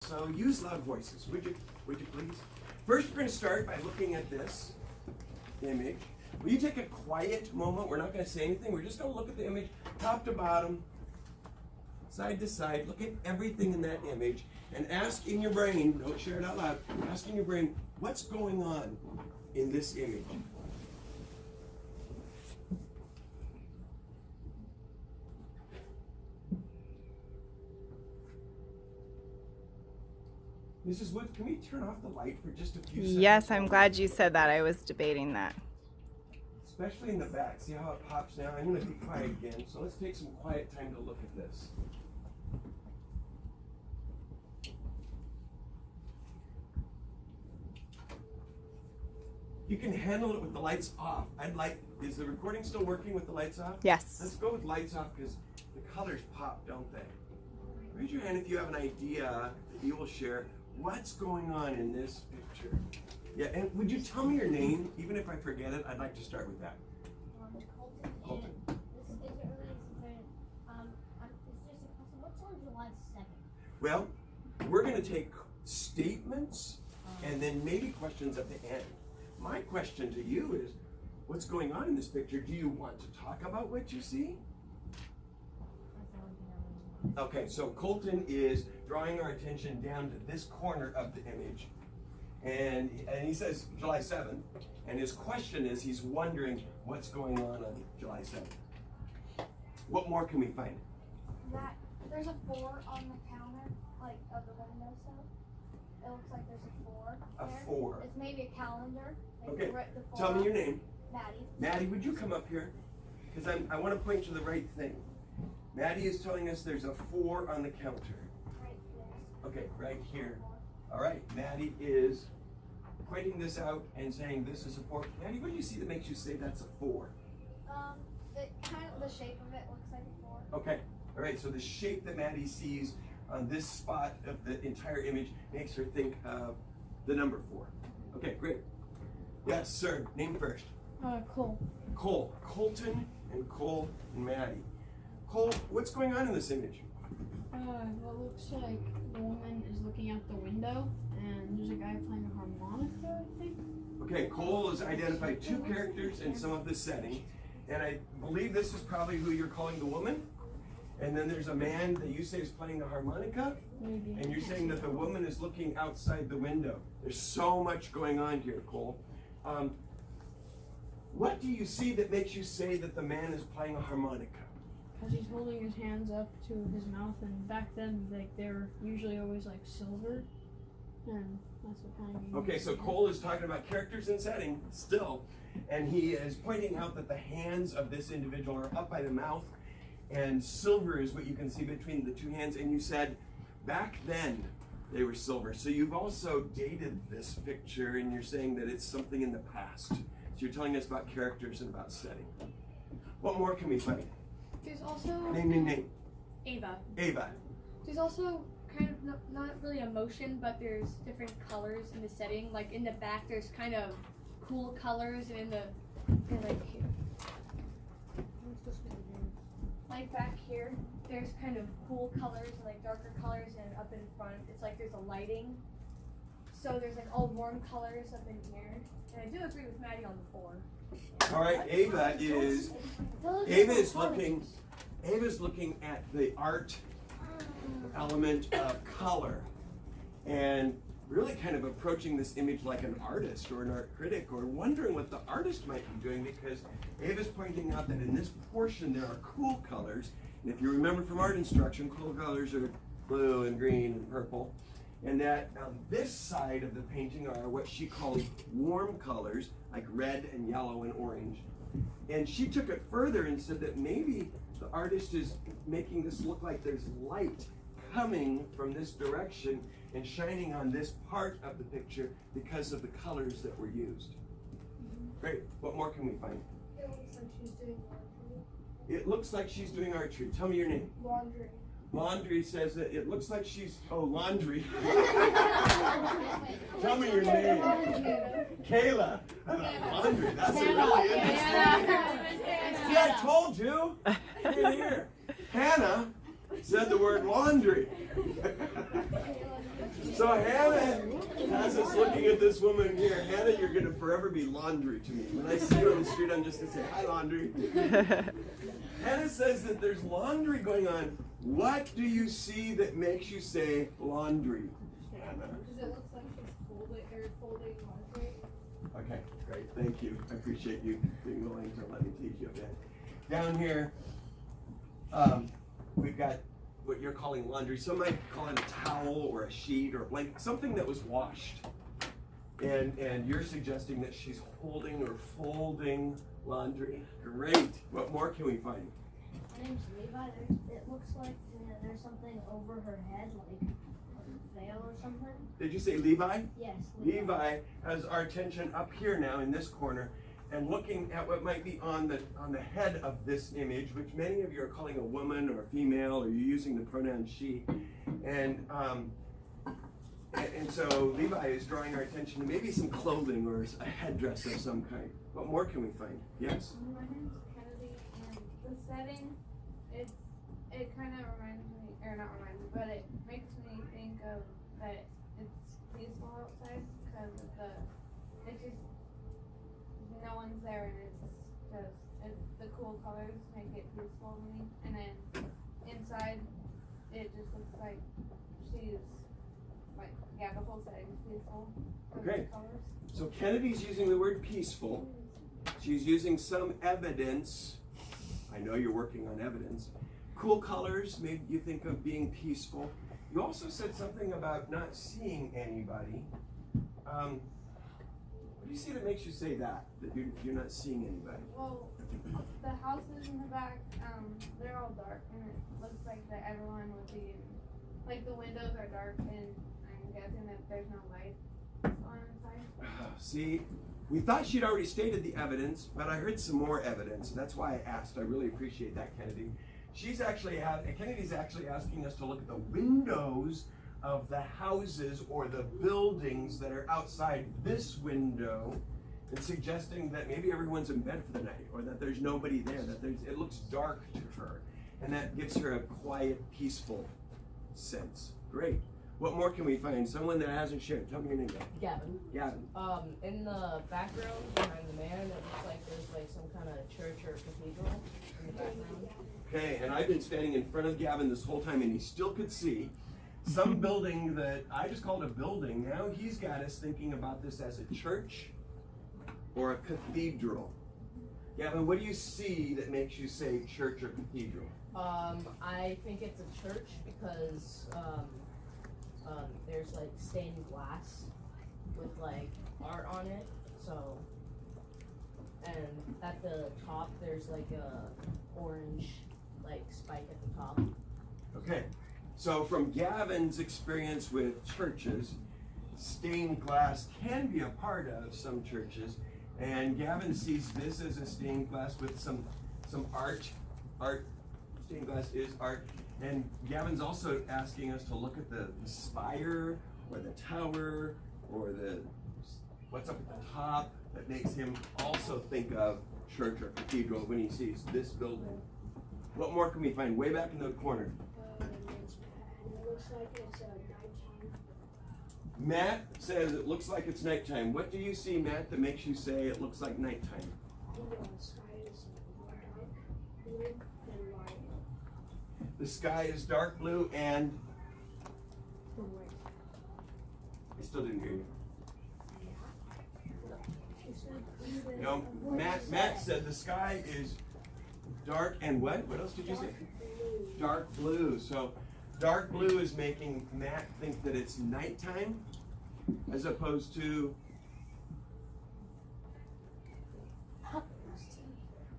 So use loud voices, would you please? First, we're going to start by looking at this image. Will you take a quiet moment? We're not going to say anything. We're just going to look at the image top to bottom, side to side. Look at everything in that image and ask in your brain, don't share it out loud, ask in your brain, what's going on in this image? Mrs. Woods, can we turn off the light for just a few seconds? Yes, I'm glad you said that. I was debating that. Especially in the back. See how it pops now? I'm going to be quiet again, so let's take some quiet time to look at this. You can handle it with the lights off. Is the recording still working with the lights off? Yes. Let's go with lights off because the colors pop, don't they? Raise your hand if you have an idea that you will share. What's going on in this picture? Yeah, and would you tell me your name? Even if I forget it, I'd like to start with that. Colton. This isn't really something. It's just a question. What's on July 7th? Well, we're going to take statements and then maybe questions at the end. My question to you is, what's going on in this picture? Do you want to talk about what you see? Okay, so Colton is drawing our attention down to this corner of the image. And he says July 7th. And his question is, he's wondering what's going on July 7th. What more can we find? That there's a 4 on the counter, like of the window sill. It looks like there's a 4. A there. 4. It's maybe a calendar. Okay, The 4 tell me your name. Maddie. Maddie, would you come up here? Because I want to point to the right thing. Maddie is telling us there's a 4 on the counter. Right there. Okay, right here. All right, Maddie is pointing this out and saying this is a 4. Maddie, what do you see that makes you say that's a 4? It kind of the shape of it looks like a 4. Okay, all right, so the shape that Maddie sees on this spot of the entire image makes her think of the number 4. Okay, great. Yes, sir, name first. Cole. Cole. Colton and Cole and Maddie. Cole, what's going on in this image? What looks like the woman is looking out the window, and there's a guy playing a harmonica, I think. Okay, Cole has identified 2 characters in some of this setting, and I believe this is probably who you're calling the woman. And then there's a man that you say is playing the harmonica, Maybe. and you're saying that the woman is looking outside the window. There's so much going on here, Cole. What do you see that makes you say that the man is playing a harmonica? Because he's holding his hands up to his mouth, and back then, like, they're usually always like silver, and that's what kind of. Okay, so Cole is talking about characters and setting still, and he is pointing out that the hands of this individual are up by the mouth, and silver is what you can see between the 2 hands, and you said back then they were silver. So you've also dated this picture, and you're saying that it's something in the past. So you're telling us about characters and about setting. What more can we find? There's also Name. Ava. Ava. There's also kind of not really emotion, but there's different colors in the setting. Like in the back, there's kind of cool colors, and like here, like back here, there's kind of cool colors and like darker colors, and up in front, it's like there's a lighting. So there's like all warm colors up in here, and I do agree with Maddie on the 4. All right, Ava's looking at the art element of color and really kind of approaching this image like an artist or an art critic, or wondering what the artist might be doing, because Ava's pointing out that in this portion there are cool colors, and if you remember from art instruction, cool colors are blue and green and purple, and that on this side of the painting are what she calls warm colors, like red and yellow and orange. And she took it further and said that maybe the artist is making this look like there's light coming from this direction and shining on this part of the picture because of the colors that were used. Great. What more can we find? It looks like she's doing laundry. It looks like she's doing archery. Tell me your name. Laundry. Laundry says that it looks like she's, laundry. Tell me your name. Kayla. Laundry, that's a really interesting. See, I told you. Here. Hannah. said the word laundry. So Hannah has us looking at this woman here. Hannah, you're going to forever be laundry to me. When I see you on the street, I'm just going to say, hi, laundry. Hannah says that there's laundry going on. What do you see that makes you say laundry, Hannah? Because it looks like she's folding laundry. Okay, great. Thank you. I appreciate you being willing to let me teach you a bit. Down here, we've got what you're calling laundry. Some might call it a towel or a sheet or a blanket, something that was washed. And you're suggesting that she's holding or folding laundry. Great. What more can we find? My name's Levi. It looks like there's something over her head, like a veil or something. Did you say Levi? Yes. Levi has our attention up here now in this corner and looking at what might be on the head of this image, which many of you are calling a woman or a female, or you're using the pronoun she. And so Levi is drawing our attention to maybe some clothing or a headdress of some kind. What more can we find? Yes? My name's Kennedy, and the setting, it kind of reminds me, or not reminds me, but it makes me think of that it's peaceful outside because it's just no one's there, and the cool colors make it peaceful to me. And then inside, it just looks like she's like, yeah, the whole setting is peaceful. Okay. The colors. So Kennedy's using the word peaceful. She's using some evidence. I know you're working on evidence. Cool colors made you think of being peaceful. You also said something about not seeing anybody. What do you see that makes you say that you're not seeing anybody? Well, the houses in the back, they're all dark, and it looks like that everyone would be like the windows are dark, and I'm guessing that there's no light on inside. See, we thought she'd already stated the evidence, but I heard some more evidence. That's why I asked. I really appreciate that, Kennedy. Kennedy's actually asking us to look at the windows of the houses or the buildings that are outside this window, and suggesting that maybe everyone's in bed for the night, or that there's nobody there, that it looks dark to her, and that gives her a quiet, peaceful sense. Great. What more can we find? Someone that hasn't shared. Tell me your name. Gavin. Gavin. In the background behind the man, it looks like there's like some kind of church or cathedral in the background. Okay, and I've been standing in front of Gavin this whole time, and he still could see some building that I just called a building. Now he's got us thinking about this as a church or a cathedral. Gavin, what do you see that makes you say church or cathedral? I think it's a church because there's like stained glass with like art on it. So, and at the top there's like a orange like spike at the top. Okay, so from Gavin's experience with churches, stained glass can be a part of some churches, and Gavin sees this as a stained glass with some art. Stained glass is art. And Gavin's also asking us to look at the spire or the tower or what's up at the top that makes him also think of church or cathedral when he sees this building. What more can we find way back in the corner? It looks like it's nighttime. Matt says it looks like it's nighttime. What do you see, Matt, that makes you say it looks like nighttime? The sky is dark blue and white. The sky is dark blue and I still didn't hear you. No, Matt said the sky is dark and what? What else did you say? Dark blue. So dark blue is making Matt think that it's nighttime as opposed to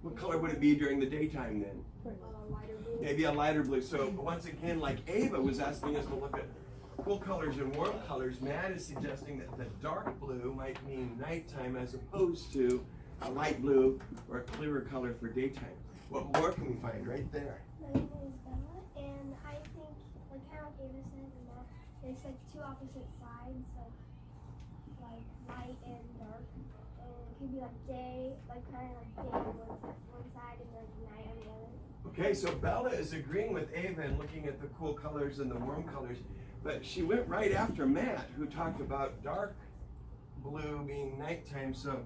what color would it be during the daytime then? Lighter blue. Maybe a lighter blue. So once again, like Ava was asking us to look at cool colors and warm colors, Matt is suggesting that the dark blue might mean nighttime as opposed to a light blue or a clearer color for daytime. What more can we find right there? My name is Bella, and I think, like kind of like Ava said, and that it's like two opposite sides, like light and dark. And it could be like day, like kind of like day on one side and like night on the other. Okay, so Bella is agreeing with Ava and looking at the cool colors and the warm colors, but she went right after Matt, who talked about dark blue being nighttime. So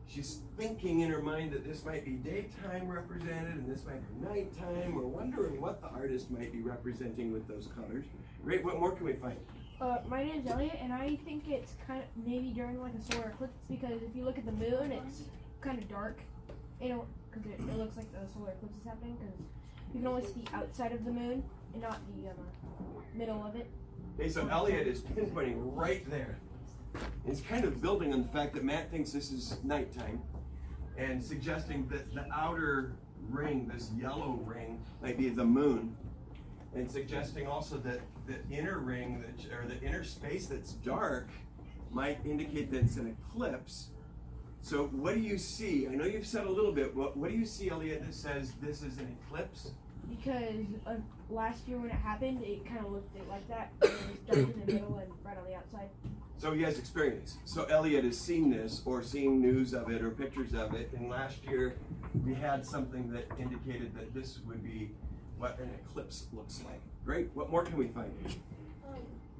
she's thinking in her mind that this might be daytime represented and this might be nighttime. We're wondering what the artist might be representing with those colors. Great, what more can we find? My name's Elliot, and I think it's kind of maybe during like a solar eclipse, because if you look at the moon, it's kind of dark. Because it looks like the solar eclipse is happening, because you can only see the outside of the moon and not the middle of it. Okay, so Elliot is pinpointing right there. He's kind of building on the fact that Matt thinks this is nighttime and suggesting that the outer ring, this yellow ring, might be the moon, and suggesting also that the inner ring, or the inner space that's dark, might indicate that it's an eclipse. So what do you see? I know you've said a little bit. What do you see, Elliot, that says this is an eclipse? Because last year when it happened, it kind of looked like that. It was dark in the middle and right on the outside. So he has experience. So Elliot has seen this, or seen news of it, or pictures of it. And last year we had something that indicated that this would be what an eclipse looks like. Great. What more can we find?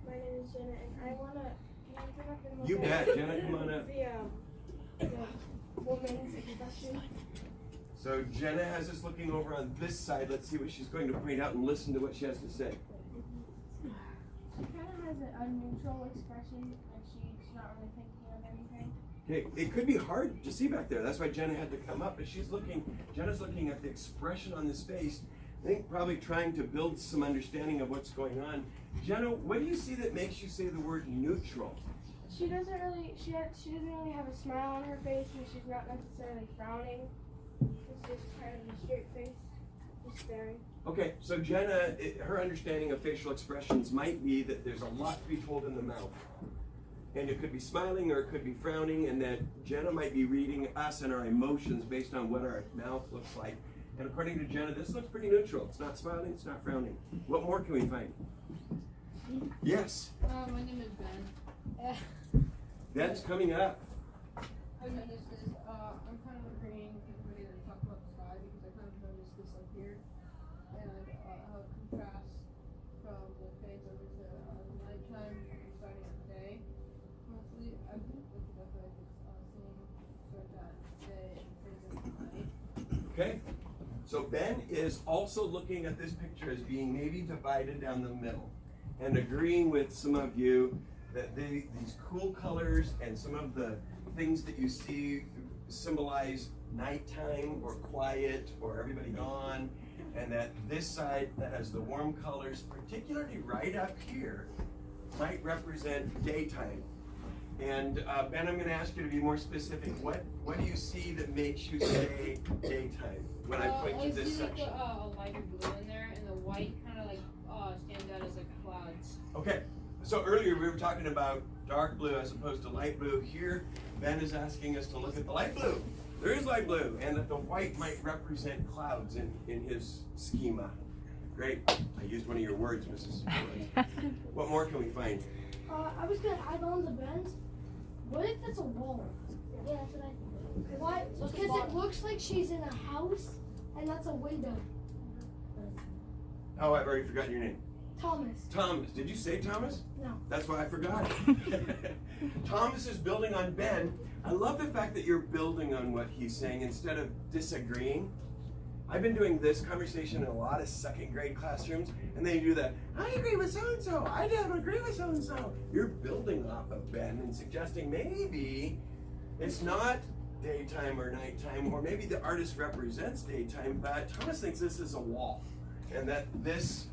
My name is Jenna, and I wanna. Can I bring up and look You at bet, Jenna. Come on up. the woman's expression? So Jenna has us looking over on this side. Let's see what she's going to point out and listen to what she has to say. She kind of has an unneutral expression, and she's not really thinking of anything. Okay, it could be hard to see back there. That's why Jenna had to come up. But Jenna's looking at the expression on this face. I think probably trying to build some understanding of what's going on. Jenna, what do you see that makes you say the word neutral? She doesn't really have a smile on her face, and she's not necessarily frowning. It's just kind of a straight face, just staring. Okay, so Jenna, her understanding of facial expressions might be that there's a lot to be told in the mouth. And it could be smiling or it could be frowning, and that Jenna might be reading us and our emotions based on what our mouth looks like. And according to Jenna, this looks pretty neutral. It's not smiling, it's not frowning. What more can we find? Yes, My name is Ben. that's coming up. I noticed this. I'm kind of agreeing with everybody that talked about the sky, because I kind of noticed this up here, and how it contrasts from the fades over to nighttime and starting at the day. Mostly, I think that's definitely seeing sort that day and fades into night. Okay, so Ben is also looking at this picture as being maybe divided down the middle, and agreeing with some of you that these cool colors and some of the things that you see symbolize nighttime or quiet or everybody gone, and that this side that has the warm colors, particularly right up here, might represent daytime. And Ben, I'm going to ask you to be more specific. What do you see that makes you say daytime when I point to this section? I see like a lighter blue in there, and the white kind of like stands out as like clouds. Okay, so earlier we were talking about dark blue as opposed to light blue. Here, Ben is asking us to look at the light blue. There is light blue, and that the white might represent clouds in his schema. Great, I used one of your words, Mrs. What more can we find? I was gonna add on to Ben's. What if it's a wall? Yeah, that's what I think. Why? Because it looks like she's in a house, and that's a window. Oh, I've already forgotten your name. Thomas. Thomas. Did you say Thomas? No. That's why I forgot. Thomas is building on Ben. I love the fact that you're building on what he's saying instead of disagreeing. I've been doing this conversation in a lot of second grade classrooms, and they do that. I agree with so-and-so. I don't agree with so-and-so. You're building off of Ben and suggesting maybe it's not daytime or nighttime, or maybe the artist represents daytime, but Thomas thinks this is a wall, and that this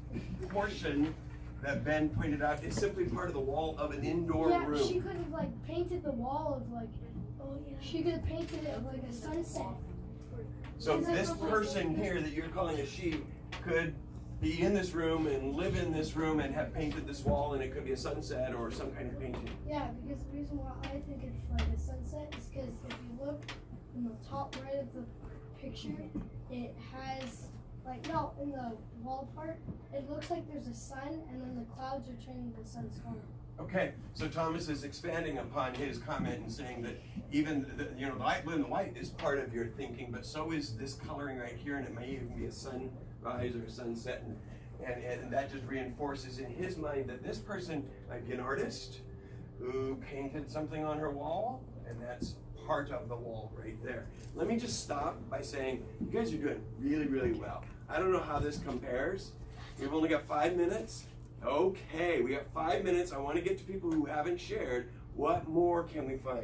portion that Ben pointed out is simply part of the wall of an indoor room. Yeah, she could have like painted the wall of like. Oh yeah. She could have painted it like a sunset. So this person here that you're calling a she could be in this room and live in this room and have painted this wall, and it could be a sunset or some kind of painting. Yeah, because the reason why I think it's like a sunset is because if you look in the top right of the picture, it has like in the wall part, it looks like there's a sun, and then the clouds are turning the sun's color. Okay, so Thomas is expanding upon his comment and saying that even the light blue and the white is part of your thinking, but so is this coloring right here, and it may even be a sun sunrise or a sunset, and that just reinforces in his mind that this person might be an artist who painted something on her wall, and that's part of the wall right there. Let me just stop by saying, you guys are doing really, really well. I don't know how this compares. We've only got 5 minutes. Okay, we got 5 minutes. I want to get to people who haven't shared. What more can we find?